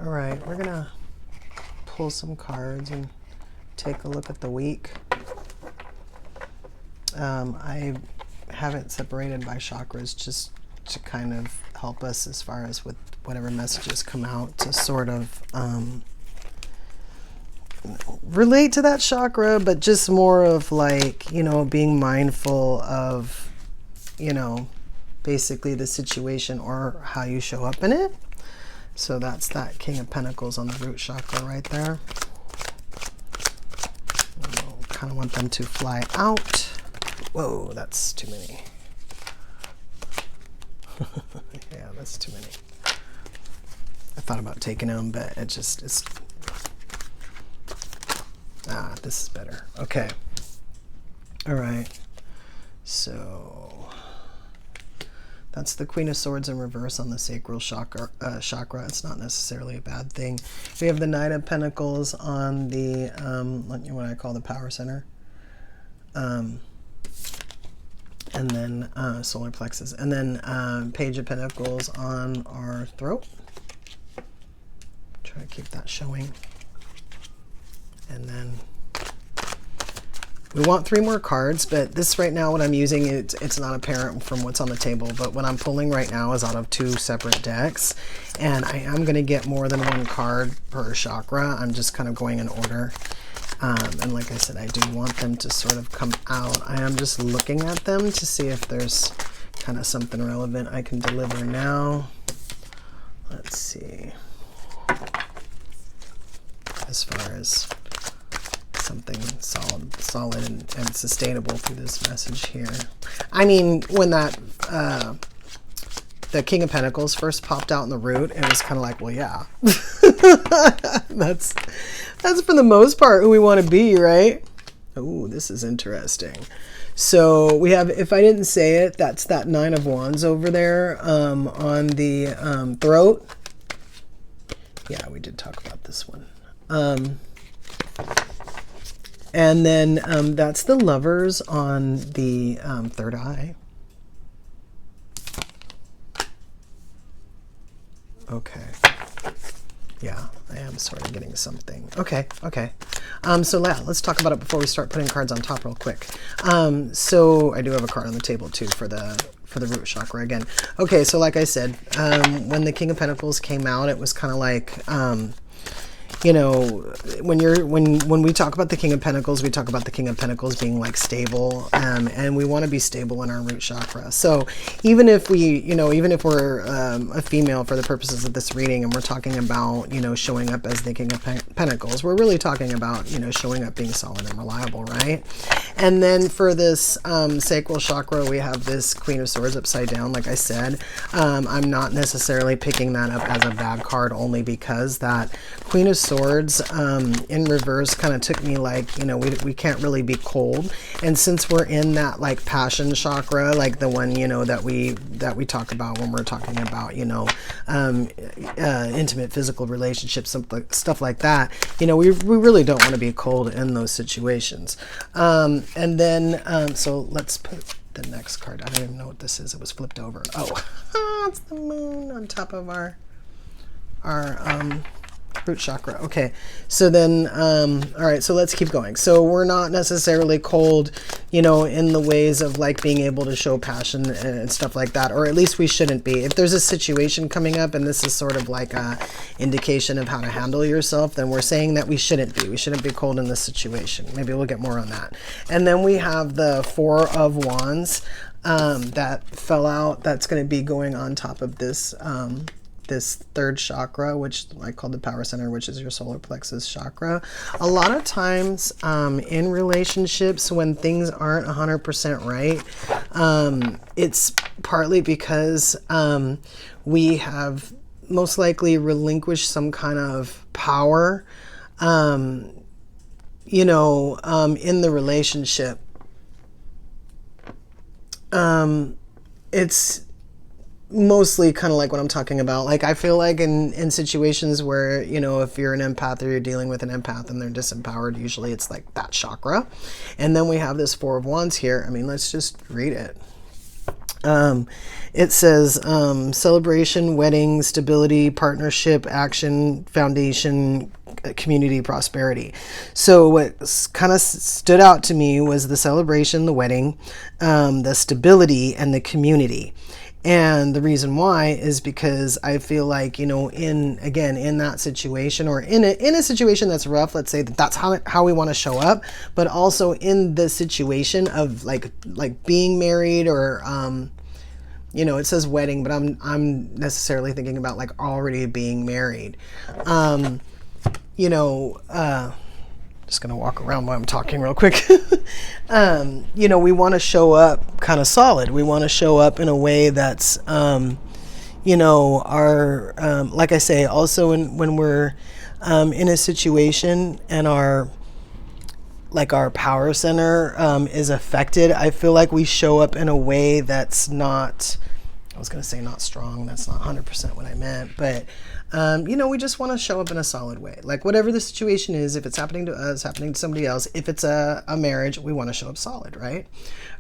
All right, we're gonna pull some cards and take a look at the week. I have it separated by chakras just to kind of help us as far as with whatever messages come out to sort of relate to that chakra, but just more of like, you know, being mindful of, you know, basically the situation or how you show up in it. So that's that King of Pentacles on the root chakra right there. Kind of want them to fly out. Whoa, that's too many. Yeah, that's too many. I thought about taking them, but it just is. This is better. Okay. All right. So that's the Queen of Swords in reverse on the sacral chakra. It's not necessarily a bad thing. We have the Knight of Pentacles on the what I call the power center. And then solar plexus. And then Page of Pentacles on our throat. Try to keep that showing. And then we want 3 more cards, but this right now, what I'm using, it's not apparent from what's on the table, but what I'm pulling right now is out of 2 separate decks, and I am going to get more than 1 card per chakra. I'm just kind of going in order. And like I said, I do want them to sort of come out. I am just looking at them to see if there's kind of something relevant I can deliver now. Let's see. As far as something solid and sustainable through this message here. I mean, when that the King of Pentacles first popped out in the root, it was kind of like, well, yeah. that's for the most part who we want to be, right? Oh, this is interesting. So we have, if I didn't say it, that's that 9 of Wands over there on the throat. Yeah, we did talk about this one. And then that's the Lovers on the third eye. Okay. Yeah, I am sort of getting something. Okay, okay. So let's talk about it before we start putting cards on top real quick. So I do have a card on the table too for the root chakra again. Okay, so like I said, when the King of Pentacles came out, it was kind of like you know, when we talk about the King of Pentacles, we talk about the King of Pentacles being like stable, and we want to be stable in our root chakra. So even if we, you know, even if we're a female for the purposes of this reading, and we're talking about, you know, showing up as the King of Pentacles, we're really talking about, you know, showing up being solid and reliable, right? And then for this sacral chakra, we have this Queen of Swords upside down. Like I said, I'm not necessarily picking that up as a bad card, only because that Queen of Swords in reverse kind of took me like, you know, we can't really be cold. And since we're in that like passion chakra, like the one, you know, that we talk about when we're talking about, you know, intimate physical relationships, stuff like that, you know, we really don't want to be cold in those situations. And then so let's put the next card. I don't even know what this is. It was flipped over. Oh, it's the moon on top of our root chakra. Okay, so then all right, so let's keep going. So we're not necessarily cold, you know, in the ways of like being able to show passion and stuff like that, or at least we shouldn't be. If there's a situation coming up and this is sort of like a indication of how to handle yourself, then we're saying that we shouldn't be cold in this situation. Maybe we'll get more on that. And then we have the 4 of Wands that fell out. That's going to be going on top of this this third chakra, which I call the power center, which is your solar plexus chakra. A lot of times in relationships, when things aren't 100% right, it's partly because we have most likely relinquished some kind of power, you know, in the relationship. It's mostly kind of like what I'm talking about. Like I feel like in situations where, you know, if you're an empath or you're dealing with an empath and they're disempowered, usually it's like that chakra. And then we have this 4 of Wands here. I mean, let's just read it. It says celebration, wedding, stability, partnership, action, foundation, community, prosperity. So what kind of stood out to me was the celebration, the wedding, the stability, and the community. And the reason why is because I feel like, in that situation, or in a situation that's rough, let's say that's how we want to show up, but also in the situation of like being married, or it says wedding, but I'm necessarily thinking about like already being married. Just gonna walk around while I'm talking real quick. We want to show up kind of solid. We want to show up in a way that's, like I say, also when we're in a situation and our power center is affected, I feel like we show up in a way that's not, I was going to say not strong. That's not 100% what I meant. But, we just want to show up in a solid way. Like whatever the situation is, if it's happening to us, happening to somebody else, if it's a marriage, we want to show up solid, right?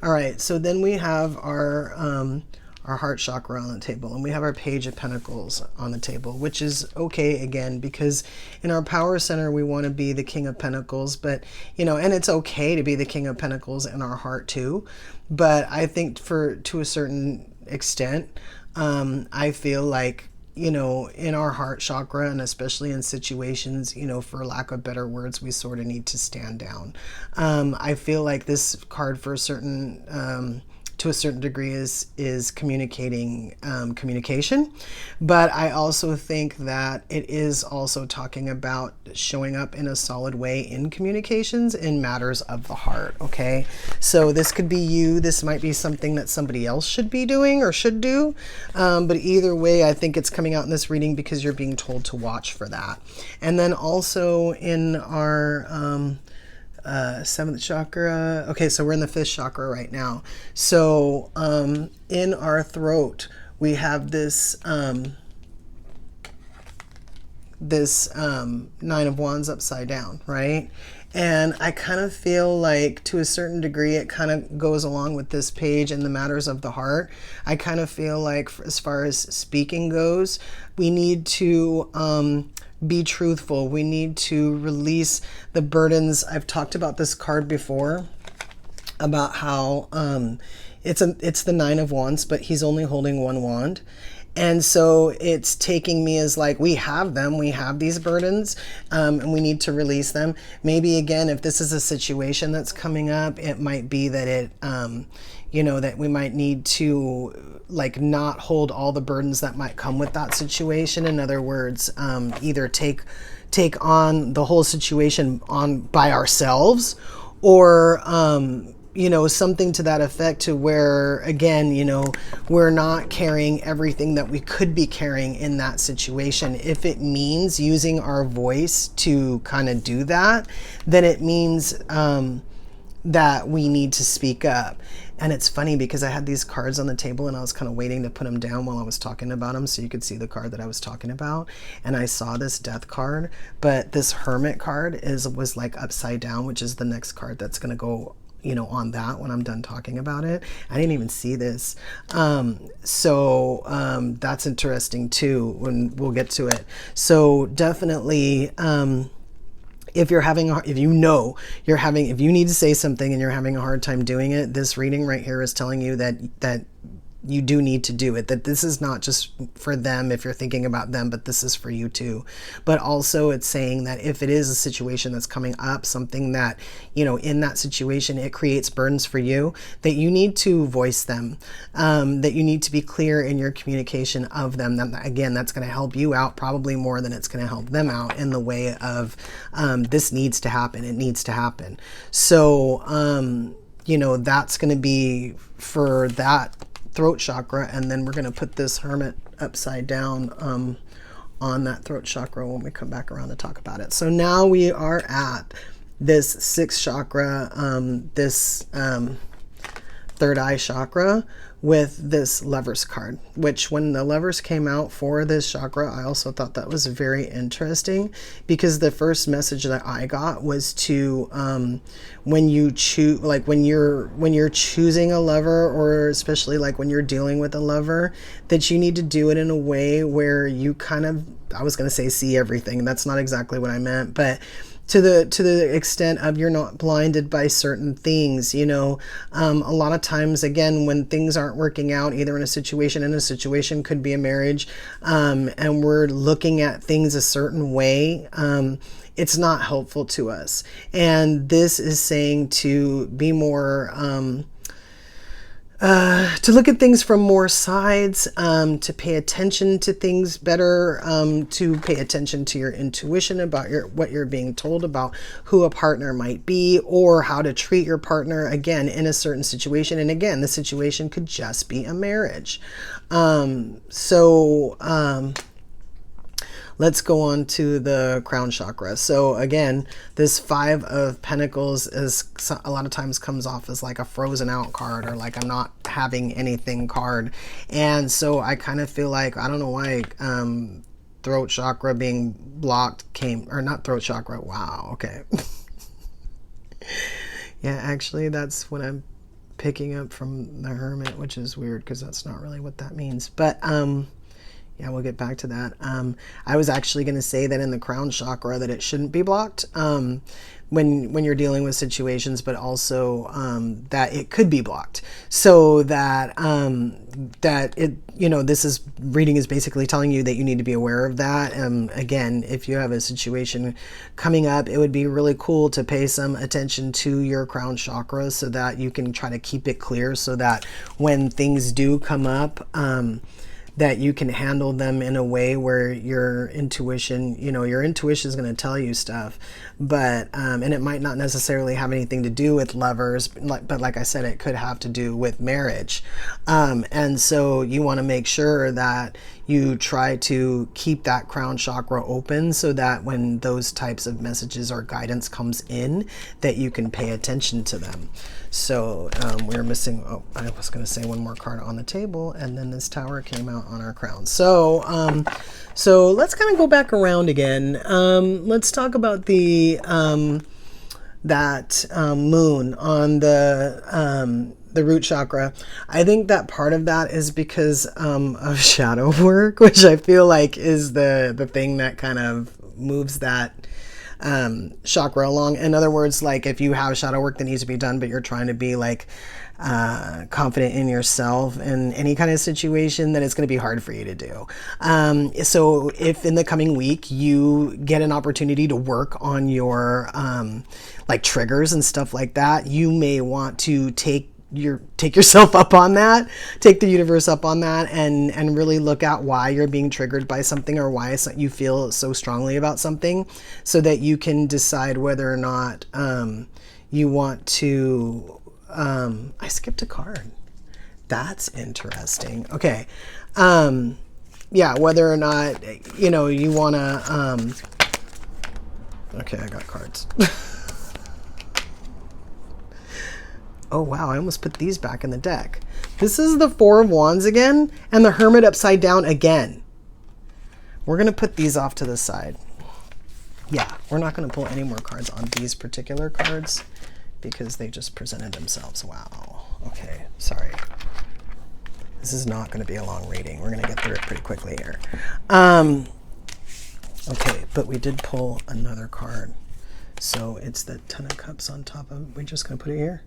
All right. So then we have our heart chakra on the table, and we have our Page of Pentacles on the table, which is okay again, because in our power center, we want to be the King of Pentacles, but, and it's okay to be the King of Pentacles in our heart too. But I think to a certain extent, I feel like, in our heart chakra, and especially in situations, for lack of better words, we sort of need to stand down. I feel like this card to a certain degree is communicating communication, but I also think that it is also talking about showing up in a solid way in communications in matters of the heart. Okay, so this could be you, this might be something that somebody else should be doing or should do, but either way, I think it's coming out in this reading because you're being told to watch for that. And then also in our seventh chakra. Okay, so we're in the fifth chakra right now. So in our throat, we have this Nine of Wands upside down, right? And I kind of feel like to a certain degree, it kind of goes along with this page in the matters of the heart. I kind of feel like as far as speaking goes, we need to be truthful. We need to release the burdens. I've talked about this card before, about how it's the Nine of Wands, but he's only holding one wand. And so it's taking me as like, we have these burdens, and we need to release them. Maybe again, if this is a situation that's coming up, it might be that that we might need to like not hold all the burdens that might come with that situation. In other words, either take on the whole situation on by ourselves, or something to that effect, to where again, we're not carrying everything that we could be carrying in that situation. If it means using our voice to kind of do that, then it means that we need to speak up. And it's funny because I had these cards on the table and I was kind of waiting to put them down while I was talking about them so you could see the card that I was talking about. And I saw this Death card, but this Hermit card was like upside down, which is the next card that's going to go on that when I'm done talking about it. I didn't even see this. So that's interesting too, when we'll get to it. So definitely, if you need to say something and you're having a hard time doing it, this reading right here is telling you that you do need to do it, that this is not just for them if you're thinking about them, but this is for you too. But also it's saying that if it is a situation that's coming up, something that, in that situation, it creates burdens for you, that you need to voice them, that you need to be clear in your communication of them. That, again, that's going to help you out probably more than it's going to help them out in the way of, this needs to happen. It needs to happen. So, that's going to be for that throat chakra, and then we're going to put this Hermit upside down on that throat chakra when we come back around to talk about it. So now we are the third eye chakra with this Lovers card, which when the Lovers came out for this chakra, I also thought that was very interesting, because the first message that I got was to when you choose, like when you're choosing a lover, or especially like when you're dealing with a lover, that you need to do it in a way where you kind of, I was going to say see everything. That's not exactly what I meant, but to the extent of you're not blinded by certain things, you know. A lot of times, again, when things aren't working out, either in a situation could be a marriage, and we're looking at things a certain way, it's not helpful to us. And this is saying to be more, to look at things from more sides, to pay attention to things better, to pay attention to your intuition about what you're being told about who a partner might be, or how to treat your partner, again, in a certain situation. And again, the situation could just be a marriage. Let's go on to the crown chakra. So again, this 5 of Pentacles is a lot of times comes off as like a frozen out card, or like I'm not having anything card. And so I kind of feel like, I don't know why, throat chakra being blocked came, or not throat chakra. Wow. Okay. Yeah, actually that's what I'm picking up from the Hermit, which is weird because that's not really what that means. But, yeah, we'll get back to that. I was actually going to say that in the crown chakra that it shouldn't be blocked when you're dealing with situations, but also that it could be blocked. So that that it, you know, this reading is basically telling you that you need to be aware of that. Again, if you have a situation coming up, it would be really cool to pay some attention to your crown chakra so that you can try to keep it clear, so that when things do come up, that you can handle them in a way where your intuition, you know, your intuition is going to tell you stuff, but, and it might not necessarily have anything to do with lovers, but like I said, it could have to do with marriage. And so you want to make sure that you try to keep that crown chakra open, so that when those types of messages or guidance comes in, that you can pay attention to them. So we're missing, oh, I was going to say one more card on the table, and then this Tower came out on our crown. So so let's kind of go back around again. Let's talk about the moon on the root chakra. I think that part of that is because of shadow work, which I feel like is the thing that kind of moves that chakra along. In other words, like if you have shadow work that needs to be done, but you're trying to be like confident in yourself in any kind of situation, then it's going to be hard for you to do. So if in the coming week you get an opportunity to work on your like triggers and stuff like that, you may want to take yourself up on that, take the universe up on that, and really look at why you're being triggered by something, or why you feel so strongly about something, so that you can decide whether or not you want to, I skipped a card. That's interesting. Okay. Yeah, whether or not, you know, you want to, okay, I got cards. Oh, wow, I almost put these back in the deck. This is the 4 of Wands again, and the Hermit upside down again. We're going to put these off to the side. Yeah, we're not going to pull any more cards on these particular cards because they just presented themselves. Wow. Okay, sorry. This is not going to be a long reading. We're going to get through it pretty quickly here. Okay, but we did pull another card. So it's the 10 of Cups on top of, we're just going to put it here,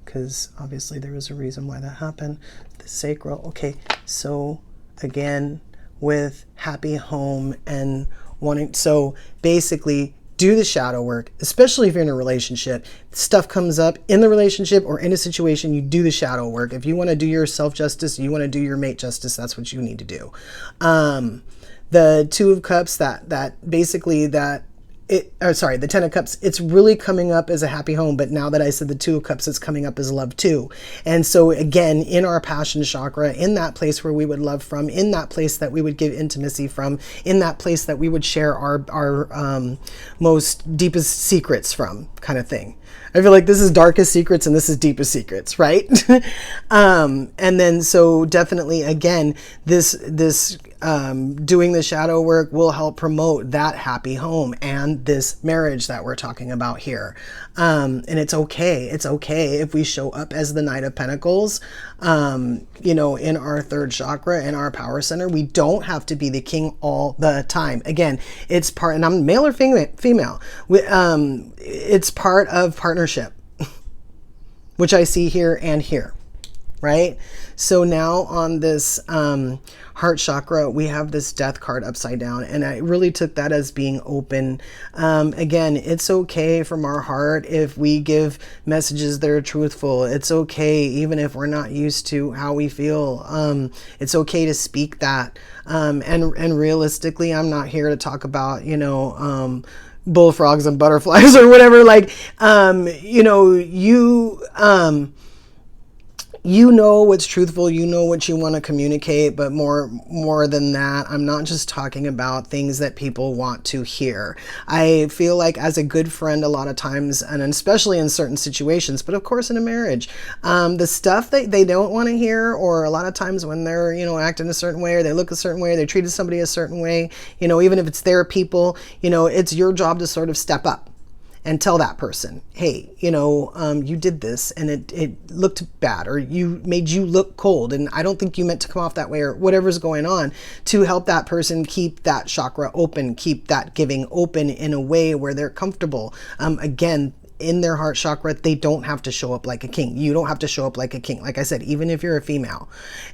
because obviously there was a reason why that happened. The Sacral. Okay, so again, with happy home and wanting, so basically do the shadow work, especially if you're in a relationship. Stuff comes up in the relationship or in a situation, you do the shadow work. If you want to do your self-justice, you want to do your mate justice, that's what you need to do. The 2 of Cups, that basically that the Ten of Cups, it's really coming up as a happy home. But now that I said the Two of Cups, it's coming up as love too. And so again, in our passion chakra, in that place where we would love from, in that place that we would give intimacy from, in that place that we would share our most deepest secrets from, kind of thing. I feel like this is darkest secrets and this is deepest secrets, right? And then so definitely again, this doing the shadow work will help promote that happy home and this marriage that we're talking about here. And it's okay. It's okay if we show up as the Knight of Pentacles, you know, in our third chakra, in our power center. We don't have to be the king all the time. Again, it's part, and I'm male or female. It's part of partnership, which I see here and here, right? So now on this heart chakra, we have this Death card upside down, and I really took that as being open. Again, it's okay from our heart if we give messages that are truthful. It's okay even if we're not used to how we feel. It's okay to speak that. And realistically, I'm not here to talk about, you know, bullfrogs and butterflies or whatever. Like, you know, you know what's truthful, you know what you want to communicate, but more than that, I'm not just talking about things that people want to hear. I feel like as a good friend a lot of times, and especially in certain situations, but of course in a marriage, the stuff that they don't want to hear, or a lot of times when they're, you know, acting a certain way, or they look a certain way, they treated somebody a certain way, you know, even if it's their people, you know, it's your job to sort of step up and tell that person, hey, you know, you did this and it looked bad, or made you look cold, and I don't think you meant to come off that way, or whatever's going on, to help that person keep that chakra open, keep that giving open in a way where they're comfortable. Again, in their heart chakra, they don't have to show up like a king. You don't have to show up like a king. Like I said, even if you're a female.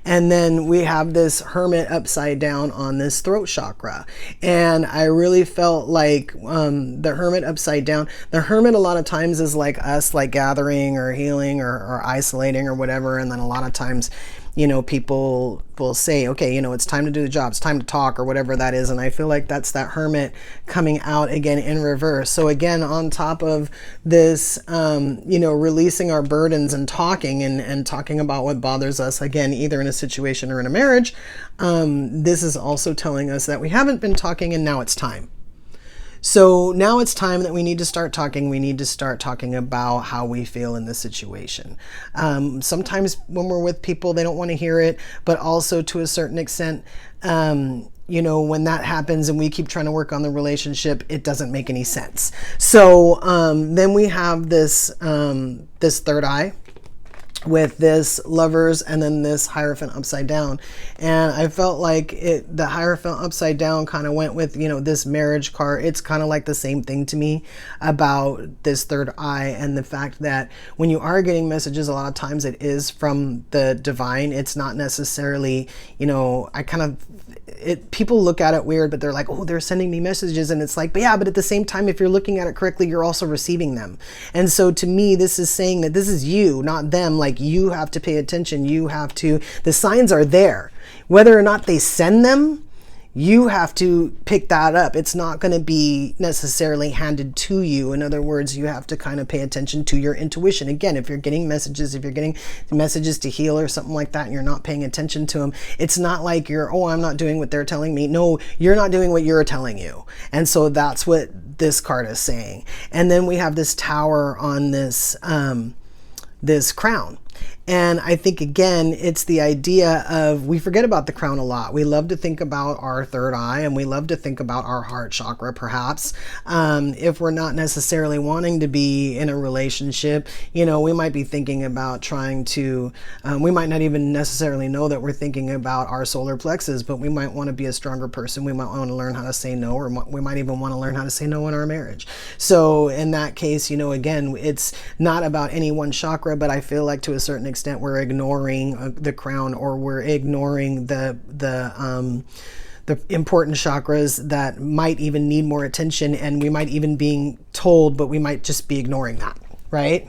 And then we have this Hermit upside down on this throat chakra. And I really felt like the Hermit upside down, the Hermit a lot of times is like us, like gathering or healing or isolating or whatever. And then a lot of times, you know, people will say, okay, you know, it's time to do the job, it's time to talk, or whatever that is. And I feel like that's that Hermit coming out again in reverse. So again, on top of this, you know, releasing our burdens and talking and talking about what bothers us, again, either in a situation or in a marriage, this is also telling us that we haven't been talking and now it's time. So now it's time that we need to start talking. We need to start talking about how we feel in this situation. Sometimes when we're with people, they don't want to hear it, but also to a certain extent, you know, when that happens and we keep trying to work on the relationship, it doesn't make any sense. So then we have this, this third eye with this Lovers and then this Hierophant upside down. And I felt like the Hierophant upside down kind of went with, you know, this marriage card. It's kind of like the same thing to me about this third eye, and the fact that when you are getting messages, a lot of times it is from the divine. It's not necessarily, you know, people look at it weird, but they're like, oh, they're sending me messages. And it's like, but yeah, but at the same time, if you're looking at it correctly, you're also receiving them. And so to me, this is saying that this is you, not them. Like, you have to pay attention. You have to, the signs are there. Whether or not they send them, you have to pick that up. It's not going to be necessarily handed to you. In other words, you have to kind of pay attention to your intuition. Again, if you're getting messages, to heal or something like that, and you're not paying attention to them, it's not like you're, oh, I'm not doing what they're telling me. No, you're not doing what you're telling you. And so that's what this card is saying. And then we have this Tower on this, this crown. And I think, again, it's the idea of, we forget about the crown a lot. We love to think about our third eye, and we love to think about our heart chakra, perhaps. If we're not necessarily wanting to be in a relationship, you know, we might be thinking about trying to, we might not even necessarily know that we're thinking about our solar plexus, but we might want to be a stronger person. We might want to learn how to say no, or we might even want to learn how to say no in our marriage. So in that case, you know, again, it's not about any one chakra, but I feel like to a certain extent we're ignoring the crown, or we're ignoring the important chakras that might even need more attention, and we might even be told, but we might just be ignoring that, right?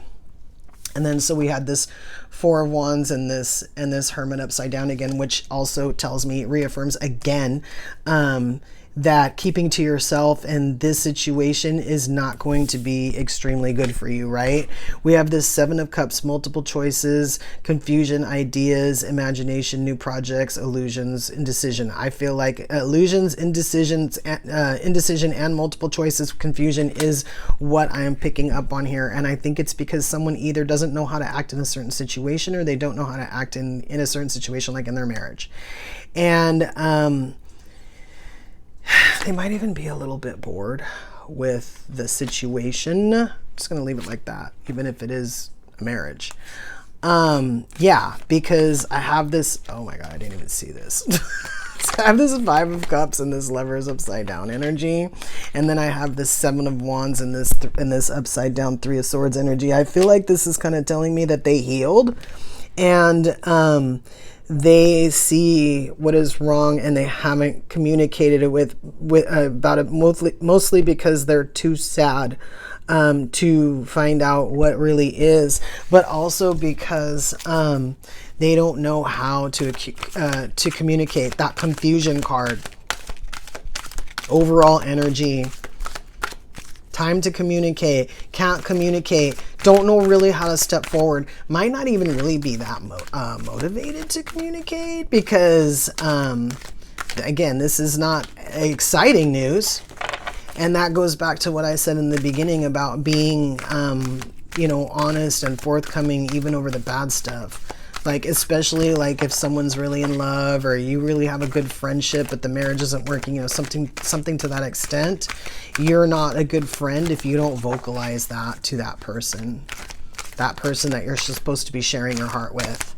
And then so we had this Four of Wands and this Hermit upside down again, which also tells me, reaffirms again, that keeping to yourself in this situation is not going to be extremely good for you, right? We have this Seven of Cups, multiple choices, confusion, ideas, imagination, new projects, illusions, indecision. I feel like illusions, indecision, and multiple choices, confusion is what I am picking up on here. And I think it's because someone either doesn't know how to act in a certain situation, or they don't know how to act in a certain situation, like in their marriage. And they might even be a little bit bored with the situation. I'm just going to leave it like that, even if it is a marriage. Yeah, because I have this, oh my God, I didn't even see this. So I have this Five of Cups and this Lovers upside down energy. And then I have this Seven of Wands and this upside down Three of Swords energy. I feel like this is kind of telling me that they healed, and they see what is wrong, and they haven't communicated it about it, mostly because they're too sad to find out what really is, but also because they don't know how to communicate. That confusion card, overall energy, time to communicate, can't communicate, don't know really how to step forward, might not even really be that motivated to communicate, because again, this is not exciting news. And that goes back to what I said in the beginning about being honest and forthcoming even over the bad stuff. Like, especially like if someone's really in love, or you really have a good friendship but the marriage isn't working, something to that extent. You're not a good friend if you don't vocalize that to that person that you're supposed to be sharing your heart with.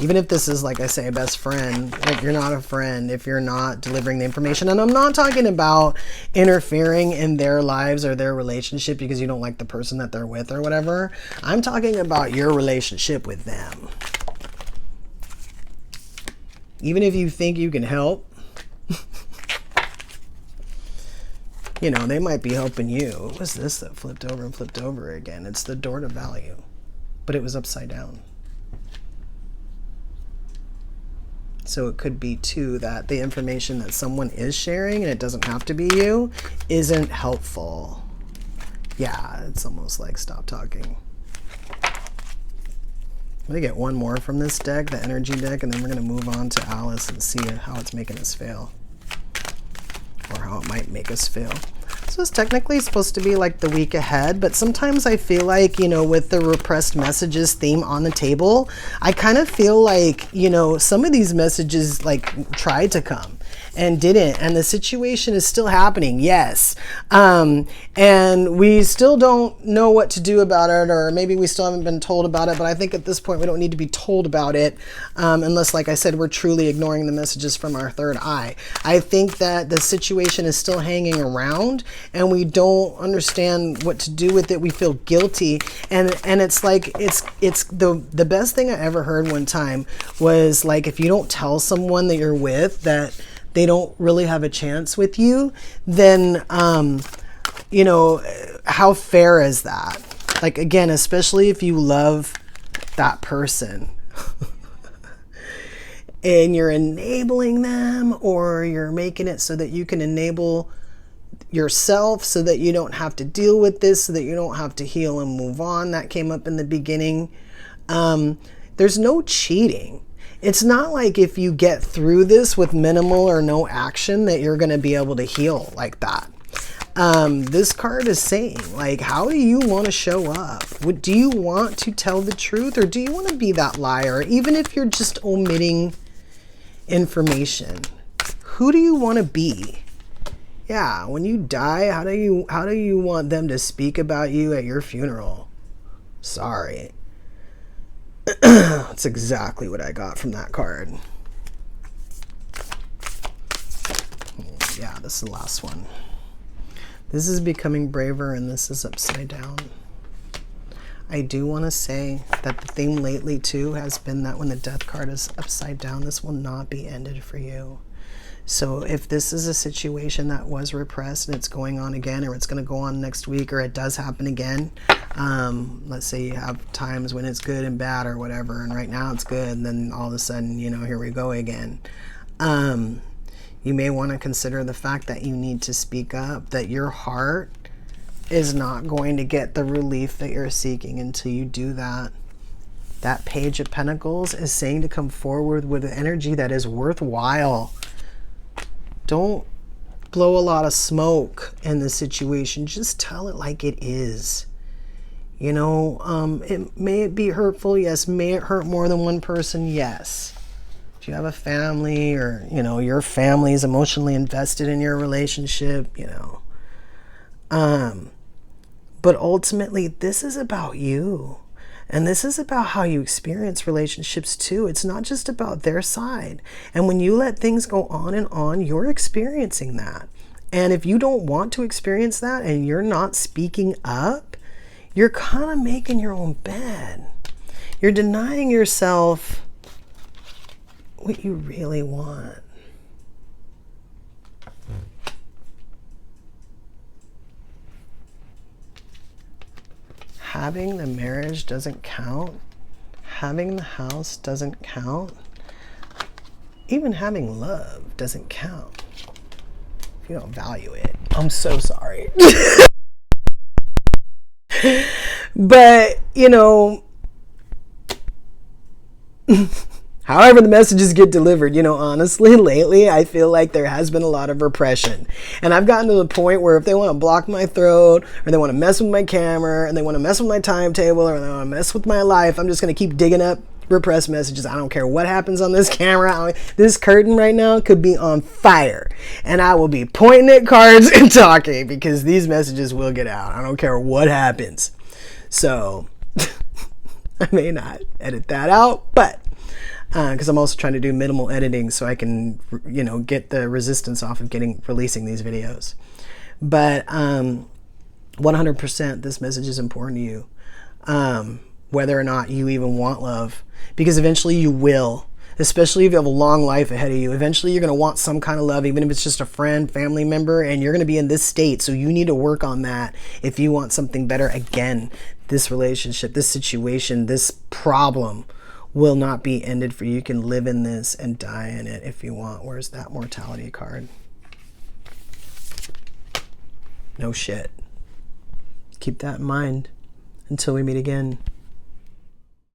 Even if this is, like I say, a best friend, like, you're not a friend if you're not delivering the information. And I'm not talking about interfering in their lives or their relationship because you don't like the person that they're with or whatever. I'm talking about your relationship with them. Even if you think you can help, they might be helping you. What was this that flipped over and flipped over again? It's the door to value, but it was upside down. So it could be too that the information that someone is sharing, and it doesn't have to be you, isn't helpful. Yeah, it's almost like stop talking. I'm going to get one more from this deck, the energy deck, and then we're going to move on to Alice and see how it's making us feel. Or how it might make us feel. So it's technically supposed to be like the week ahead, but sometimes I feel like, with the repressed messages theme on the table, I kind of feel like, some of these messages like tried to come and didn't, and the situation is still happening, yes. And we still don't know what to do about it, or maybe we still haven't been told about it, but I think at this point we don't need to be told about it, unless, like I said, we're truly ignoring the messages from our third eye. I think that the situation is still hanging around, and we don't understand what to do with it. We feel guilty, and it's like, it's the best thing I ever heard one time was, like, if you don't tell someone that you're with that they don't really have a chance with you, then, how fair is that? Like, again, especially if you love that person and you're enabling them, or you're making it so that you can enable yourself so that you don't have to deal with this, so that you don't have to heal and move on. That came up in the beginning. There's no cheating. It's not like if you get through this with minimal or no action that you're going to be able to heal like that. This card is saying, like, how do you want to show up? Do you want to tell the truth, or do you want to be that liar? Even if you're just omitting information, who do you want to be? Yeah, when you die, how do you want them to speak about you at your funeral? Sorry. That's exactly what I got from that card. Yeah, this is the last one. This is becoming braver, and this is upside down. I do want to say that the theme lately too has been that when the death card is upside down, this will not be ended for you. So if this is a situation that was repressed and it's going on again, or it's going to go on next week, or it does happen again, let's say you have times when it's good and bad or whatever, and right now it's good, and then all of a sudden, here we go again. You may want to consider the fact that you need to speak up, that your heart is not going to get the relief that you're seeking until you do that. That Page of Pentacles is saying to come forward with an energy that is worthwhile. Don't blow a lot of smoke in the situation. Just tell it like it is. You know, may it be hurtful? Yes. May it hurt more than one person? Yes. If you have a family, or, you know, your family is emotionally invested in your relationship, you know. But ultimately, this is about you. And this is about how you experience relationships too. It's not just about their side. And when you let things go on, you're experiencing that. And if you don't want to experience that and you're not speaking up, you're kind of making your own bed. You're denying yourself what you really want. Having the marriage doesn't count. Having the house doesn't count. Even having love doesn't count if you don't value it. I'm so sorry. But, you know, however the messages get delivered, you know, honestly, lately, I feel like there has been a lot of repression. And I've gotten to the point where if they want to block my throat, or they want to mess with my camera, and they want to mess with my timetable, or they want to mess with my life, I'm just going to keep digging up repressed messages. I don't care what happens on this camera. This curtain right now could be on fire. And I will be pointing at cards and talking, because these messages will get out. I don't care what happens. So, I may not edit that out, but because I'm also trying to do minimal editing so I can, you know, get the resistance off of releasing these videos. But 100% this message is important to you, whether or not you even want love, because eventually you will. Especially if you have a long life ahead of you. Eventually you're going to want some kind of love, even if it's just a friend, family member, and you're going to be in this state. So you need to work on that if you want something better. Again, this relationship, this situation, this problem will not be ended for you. You can live in this and die in it if you want. Where's that mortality card? No shit. Keep that in mind until we meet again.